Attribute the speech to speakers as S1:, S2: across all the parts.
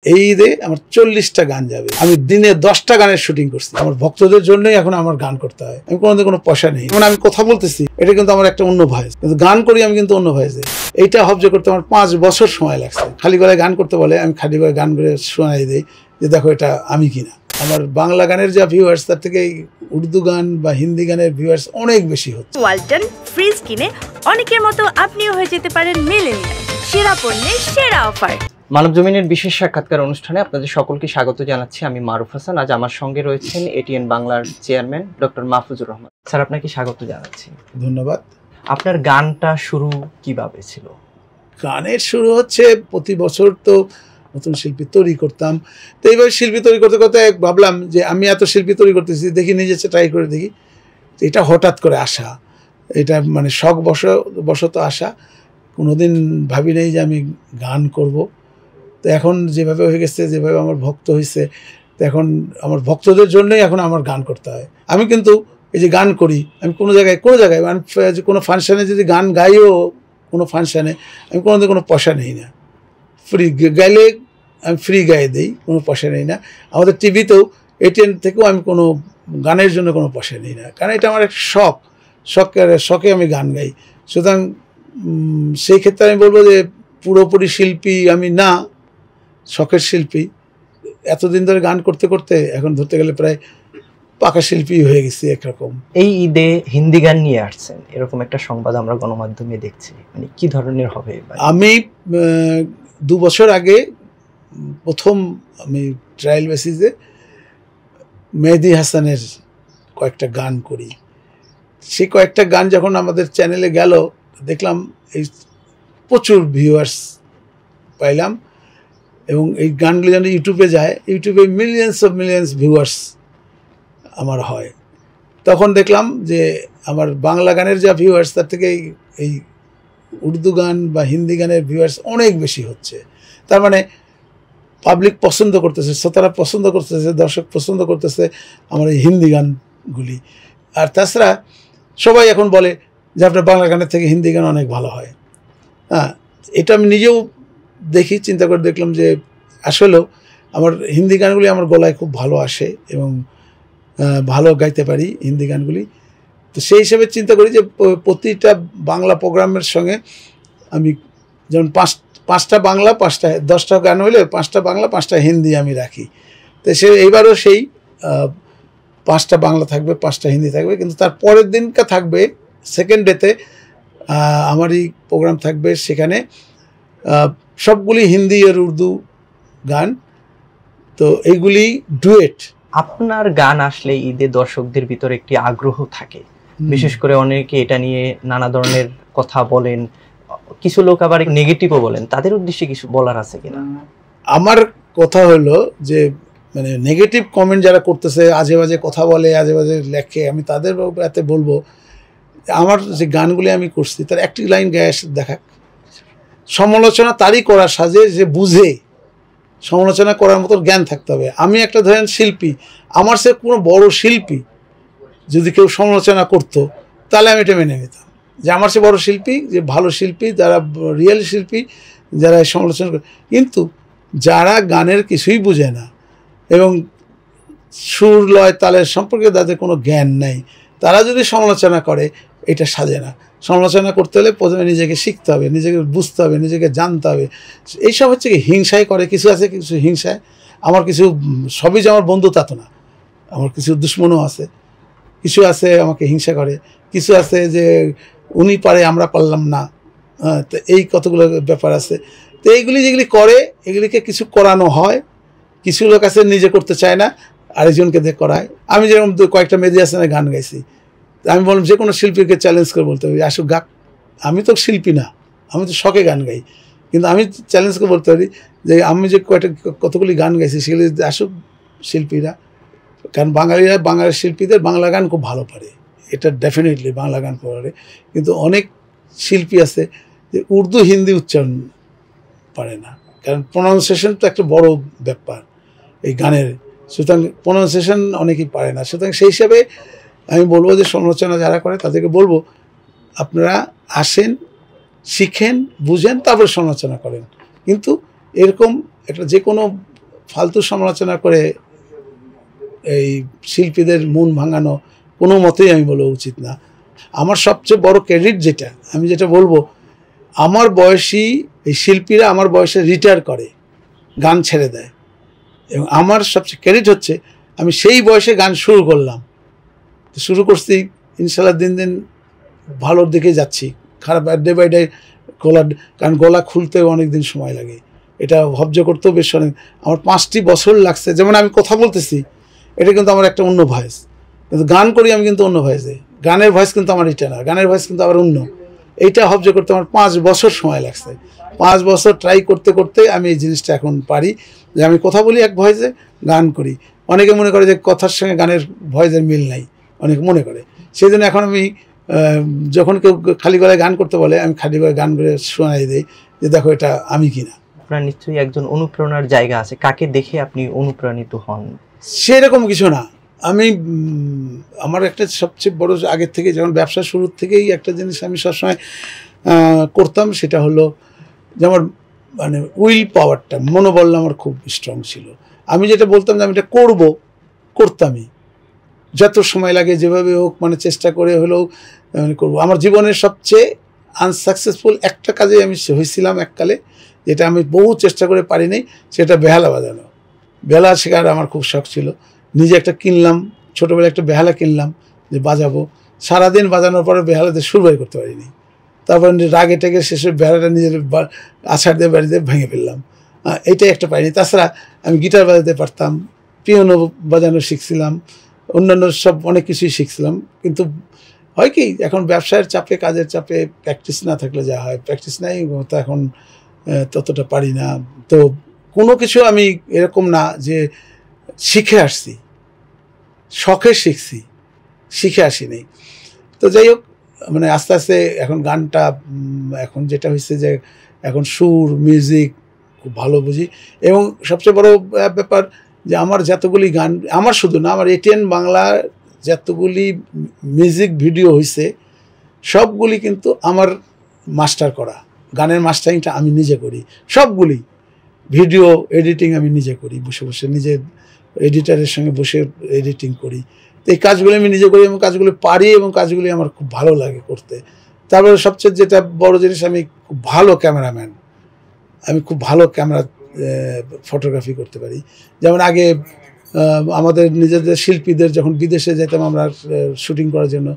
S1: এই ঈদে আমার 40টা গান যাবে। আমি দিনে 10টা গানের শুটিং করছি। আমার ভক্তদের জন্যই এখন আমার গান করতে হয়। আমি কোনো পয়সা নেই। মানে আমি কথা বলতেছি, এটা কিন্তু আমার একটা অন্য ভয়েস, কিন্তু গান করি আমি কিন্তু অন্য ভয়েসে। এইটা হবজ করতে আমার 5 বছর সময় লাগছে। খালি গলায় গান করতে বলে আমি খালি গলায় গান করে শোনাই দিই যে দেখো এটা আমি কিনা। আমার বাংলা গানের যা ভিউয়ার্স তার থেকে উর্দু গান বা হিন্দি গানের ভিউয়ার্স অনেক বেশি হচ্ছে।
S2: ওয়ালটন ফ্রিজ কিনে অনেকের মতো আপনিও হয়ে যেতে পারেন মিলেনিয়াল। সেরা পণ্যের সেরা অফার।
S3: মানবজমিনের বিশেষ সাক্ষাৎকার অনুষ্ঠানে আপনাদের সকলকে স্বাগত জানাচ্ছি। আমি মারুফ হাসান। আজ আমার সঙ্গে রয়েছেন এটিএন বাংলার chairman doctor Mahfuzur Rahman sir. আপনাকে স্বাগত জানাচ্ছি।
S1: ধন্যবাদ।
S3: আপনার গানটা শুরু কিভাবে ছিল?
S1: গানের শুরু হচ্ছে প্রতি বছর তো নতুন শিল্পী তৈরি করতাম। তো এইভাবে শিল্পী তৈরি করতে করতে ভাবলাম যে আমি এত শিল্পী তৈরি করতেছি, দেখি নিজে ট্রাই করে দেখি। এটা হঠাৎ করে আসা, এটা মানে শখ বশত আসা। কোনোদিন ভাবি নেই যে আমি গান করব। তো এখন যেভাবে হয়ে গেছে, যেভাবে আমার ভক্ত হয়েছে, তো এখন আমার ভক্তদের জন্যই এখন আমার গান করতে হয়। আমি কিন্তু এই যে গান করি, আমি কোনো জায়গায় মানে কোনো ফাংশানে যদি গান গাইও, কোনো ফাংশানে আমি কোনো পয়সা নেই না। ফ্রি গাইলে আমি ফ্রি গাইয়ে দিই, কোনো পয়সা নেই না। আমাদের টিভিতেও এটিএন থেকেও আমি কোনো গানের জন্য কোনো পয়সা নিই না, কারণ এটা আমার একটা শখে আমি গান গাই। সুতরাং সেই ক্ষেত্রে আমি বলবো যে পুরোপুরি শিল্পী আমি না, শখের শিল্পী। এতদিন ধরে গান করতে করতে এখন ধরতে গেলে প্রায় পাকা শিল্পী হয়ে গেছি একরকম।
S3: এই ঈদে হিন্দি গান নিয়ে আসছেন, এরকম একটা সংবাদ আমরা গণমাধ্যমে দেখছি, মানে কি ধরনের হবে?
S1: আমি 2 বছর আগে প্রথম আমি ট্রায়াল বেসিসে মেহেদী হাসানের কয়েকটা গান করি। সেই কয়েকটা গান যখন আমাদের চ্যানেলে গেল, দেখলাম এই প্রচুর ভিউয়ার্স পাইলাম, এবং এই গানগুলি যেন ইউটিউবে যায়, ইউটিউবে মিলিয়ন্স ভিউয়ার্স আমার হয়। তখন দেখলাম যে আমার বাংলা গানের যা ভিউয়ার্স তার থেকে এই উর্দু গান বা হিন্দি গানের ভিউয়ার্স অনেক বেশি হচ্ছে। তার মানে পাবলিক পছন্দ করতেছে, শ্রোতারা পছন্দ করতেছে, দর্শক পছন্দ করতেছে আমার এই হিন্দি গানগুলি। আর তাছাড়া সবাই এখন বলে যে আপনার বাংলা গানের থেকে হিন্দি গান অনেক ভালো হয়। হ্যাঁ, এটা আমি নিজেও দেখি, চিন্তা করে দেখলাম যে আসলেও আমার হিন্দি গানগুলি আমার গলায় খুব ভালো আসে এবং ভালো গাইতে পারি হিন্দি গানগুলি। তো সেই হিসেবে চিন্তা করি যে প্রতিটা বাংলা প্রোগ্রামের সঙ্গে আমি যেমন 5টা বাংলা, 10টা গান হলে 5টা বাংলা 5টা হিন্দি আমি রাখি। তো এইবারও সেই 5টা বাংলা থাকবে, 5টা হিন্দি থাকবে, কিন্তু তার পরের দিনটা থাকবে সেকেন্ড ডেতে আমারই প্রোগ্রাম থাকবে। সেখানে সবগুলি হিন্দি আর উর্দু গান, তো এইগুলি ডুয়েট।
S3: আপনার গান আসলে ঈদে দর্শকদের ভিতরে একটি আগ্রহ থাকে, বিশেষ করে অনেকে এটা নিয়ে নানা ধরনের কথা বলেন, কিছু লোক আবার নেগেটিভও বলেন। তাদের উদ্দেশ্যে কিছু বলার আছে কিনা?
S1: আমার কথা হলো যে মানে নেগেটিভ কমেন্ট যারা করতেছে, আজে বাজে কথা বলে, আজে বাজে লেখে, আমি তাদের এতে বলবো আমার যে গানগুলি আমি করছি তার একটি লাইন গায়ে দেখাক। সমালোচনা তারই করার সাজে যে বুঝে সমালোচনা করার মতো জ্ঞান থাকতে হবে। আমি একটা ধরেন শিল্পী, আমার সে কোনো বড় শিল্পী যদি কেউ সমালোচনা করতো তাহলে আমি এটা মেনে নিতাম যে আমার সে বড় শিল্পী, যে ভালো শিল্পী, যারা রিয়েল শিল্পী, যারা সমালোচনা করে। কিন্তু যারা গানের কিছুই বুঝে না এবং সুর লয় তালের সম্পর্কে তাদের কোনো জ্ঞান নেই, তারা যদি সমালোচনা করে এটা সাজে না। সমালোচনা করতে হলে প্রথমে নিজেকে শিখতে হবে, নিজেকে বুঝতে হবে, নিজেকে জানতে হবে। এইসব হচ্ছে কি হিংসায় করে, কিছু আছে কিছু হিংসায়। আমার কিছু সবই যে আমার বন্ধু তা তো না, আমার কিছু দুশ্মনও আছে, কিছু আছে আমাকে হিংসা করে, কিছু আছে যে উনি পারে আমরা পারলাম না। তো এই কতগুলো ব্যাপার আছে। তো এইগুলি যেগুলি করে এগুলিকে কিছু করানো হয়। কিছু লোক আছে নিজে করতে চায় না, আরেকজনকে দিয়ে করায়। আমি যেরকম কয়েকটা মেহেদী হাসানের গান গাইছি, আমি বললাম যে কোনো শিল্পীকে চ্যালেঞ্জ করে বলতে হবে আসুক গাক। আমি তো শিল্পী না, আমি তো শখে গান গাই, কিন্তু আমি চ্যালেঞ্জ করে বলতে পারি যে আমি যে কতগুলি গান গাইছি সেগুলি আসুক শিল্পীরা। কারণ বাঙালি শিল্পীদের বাংলা গান খুব ভালো পারে, এটা ডেফিনেটলি বাংলা গান পারে। কিন্তু অনেক শিল্পী আছে যে উর্দু হিন্দি উচ্চারণ পারে না, কারণ প্রনাউন্সিয়েশন তো একটা বড় ব্যাপার এই গানের। সুতরাং প্রনাউন্সিয়েশন অনেকেই পারে না। সুতরাং সেই হিসাবে আমি বলবো যে সমালোচনা যারা করে তাদেরকে বলবো আপনারা আসেন, শিখেন, বুঝেন, তারপরে সমালোচনা করেন। কিন্তু এরকম একটা যে কোনো ফালতু সমালোচনা করে এই শিল্পীদের মন ভাঙানো কোনো মতেই আমি বলা উচিত না। আমার সবচেয়ে বড় ক্রেডিট যেটা আমি যেটা বলবো, আমার বয়সী এই শিল্পীরা আমার বয়সে রিটায়ার করে, গান ছেড়ে দেয়, এবং আমার সবচেয়ে ক্রেডিট হচ্ছে আমি সেই বয়সে গান শুরু করলাম। শুরু করছি ইনশাল্লাহ দিন দিন ভালোর দিকে যাচ্ছি, খারাপ ডে বাই ডে কারণ গলা খুলতেও অনেক দিন সময় লাগে, এটা ভব্য করতেও বেশ অনেক, আমার 5টি বছর লাগছে। যেমন আমি কথা বলতেছি, এটা কিন্তু আমার একটা অন্য ভয়েস, কিন্তু গান করি আমি কিন্তু অন্য ভয়েসে, গানের ভয়েস কিন্তু আমার এটা না, গানের ভয়েস কিন্তু আবার অন্য। এইটা ভব্য করতে আমার 5 বছর সময় লাগছে। 5 বছর ট্রাই করতে করতে আমি এই জিনিসটা এখন পারি যে আমি কথা বলি এক ভয়েসে, গান করি। অনেকে মনে করে যে কথার সঙ্গে গানের ভয়েসের মিল নাই, অনেকে মনে করে। সেই জন্য এখন আমি যখন কেউ খালি গলায় গান করতে বলে, আমি খালি গলায় গান করে শোনাই দিই যে দেখো এটা আমি কিনা।
S3: আপনার নিশ্চয়ই একজন অনুপ্রেরণার জায়গা আছে, কাকে দেখে আপনি অনুপ্রাণিত হন?
S1: সেরকম কিছু না। আমি আমার একটা সবচেয়ে বড় আগের থেকে, যখন ব্যবসা শুরুর থেকেই একটা জিনিস আমি সবসময় করতাম, সেটা হলো যে আমার মানে উইল পাওয়ারটা, মনোবল আমার খুব স্ট্রং ছিল। আমি যেটা বলতাম যে আমি এটা করতামই, যত সময় লাগে যেভাবে হোক, মানে চেষ্টা করে হলেও করবো। আমার জীবনের সবচেয়ে আনসাকসেসফুল একটা কাজে আমি হয়েছিলাম এককালে, যেটা আমি বহু চেষ্টা করে পারিনি, সেটা বেহালা বাজানো। বেহালা শেখার আমার খুব শখ ছিল। নিজে একটা কিনলাম, ছোটোবেলায় একটা বেহালা কিনলাম যে বাজাবো। সারাদিন বাজানোর পরে বেহালাতে সুর বের করতে পারিনি। তারপর রাগে টেগে শেষে বেহালাটা নিজের আছাড় দিয়ে বাড়িতে ভেঙে ফেললাম। এইটাই একটা পাইনি। তাছাড়া আমি গিটার বাজাতে পারতাম, পিয়ানো বাজানো শিখছিলাম, অন্যান্য সব অনেক কিছুই শিখছিলাম। কিন্তু হয় কি, এখন ব্যবসায়ের চাপে, কাজের চাপে প্র্যাকটিস না থাকলে যা হয়, প্র্যাকটিস নাই তো এখন ততটা পারি না। তো কোনো কিছু আমি এরকম না যে শিখে আসছি, শখে শিখছি, শিখে আসিনি। তো যাই হোক, মানে আস্তে আস্তে এখন গানটা এখন যেটা হয়েছে যে এখন সুর মিউজিক খুব ভালো বুঝি। এবং সবচেয়ে বড় ব্যাপার যে আমার যতগুলি গান, আমার শুধু না, আমার ATN বাংলার যতগুলি মিউজিক ভিডিও হয়েছে সবগুলি কিন্তু আমার মাস্টার করা। গানের মাস্টারিংটা আমি নিজে করি, সবগুলি ভিডিও এডিটিং আমি নিজে করি, বসে বসে নিজের এডিটারের সঙ্গে বসে এডিটিং করি। তো এই কাজগুলি আমি নিজে করি এবং কাজগুলি পারি এবং কাজগুলি আমার খুব ভালো লাগে করতে। তারপরে সবচেয়ে যেটা বড় জিনিস, আমি খুব ভালো ক্যামেরাম্যান, আমি খুব ভালো ক্যামেরা ফটোগ্রাফি করতে পারি। যেমন আগে আমাদের নিজেদের শিল্পীদের যখন বিদেশে যেতাম আমরা শুটিং করার জন্য,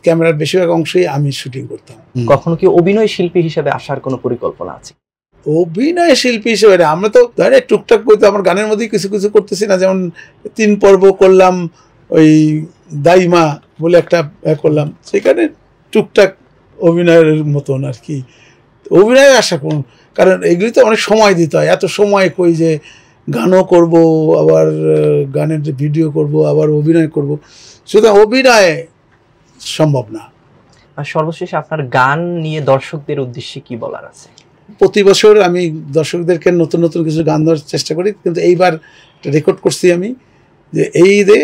S1: ক্যামেরার বেশিরভাগ অংশই আমি শুটিং করতাম।
S3: কখনো কি অভিনয় শিল্পী হিসেবে আসার কোনো পরিকল্পনা আছে?
S1: অভিনয় শিল্পী হিসেবে আমরা তো ধরে টুকটাক করতে, আমার গানের মধ্যেই কিছু কিছু করতেছি না। যেমন 3 পর্ব করলাম, ওই দাইমা বলে একটা করলাম, সেখানে টুকটাক অভিনয়ের মতন আর কি। অভিনয়ে আসা কোন, কারণ এগুলি তো অনেক সময় দিতে হয়, এত সময় কই যে গানও করব, আবার গানের ভিডিও করব, আবার অভিনয় করব, সুতরাং অভিনয় সম্ভব না।
S3: আর সর্বশেষে আপনার গান নিয়ে দর্শকদের উদ্দেশ্যে কি বলার আছে?
S1: প্রতি বছর আমি দর্শকদেরকে নতুন নতুন কিছু গান দেওয়ার চেষ্টা করি, কিন্তু এইবার রেকর্ড করছি আমি যে এই ঈদে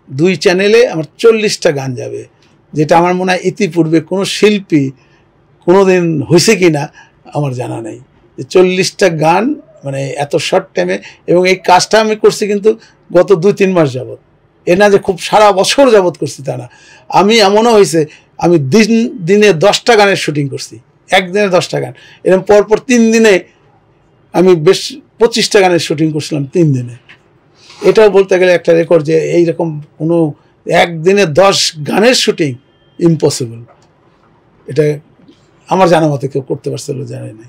S1: 2 চ্যানেলে আমার 40টা গান যাবে, যেটা আমার মনে হয় ইতিপূর্বে কোনো শিল্পী কোনো দিন হয়েছে কি না আমার জানা নেই, যে 40টা গান মানে এত শর্ট টাইমে। এবং এই কাজটা আমি করছি কিন্তু গত 2-3 মাস যাবৎ, এ না যে খুব সারা বছর যাবৎ করছি তা না। আমি এমনও হয়েছে আমি দিনে 10টা গানের শুটিং করছি, একদিনে 10টা গান, এরকম পরপর 3 দিনে আমি বেশ 25টা গানের শুটিং করছিলাম 3 দিনে। এটাও বলতে গেলে একটা রেকর্ড, যে এইরকম কোনো একদিনে 10 গানের শুটিং ইম্পসিবল, এটা আমার জানা মতে কেউ করতে পারছিল জানি না।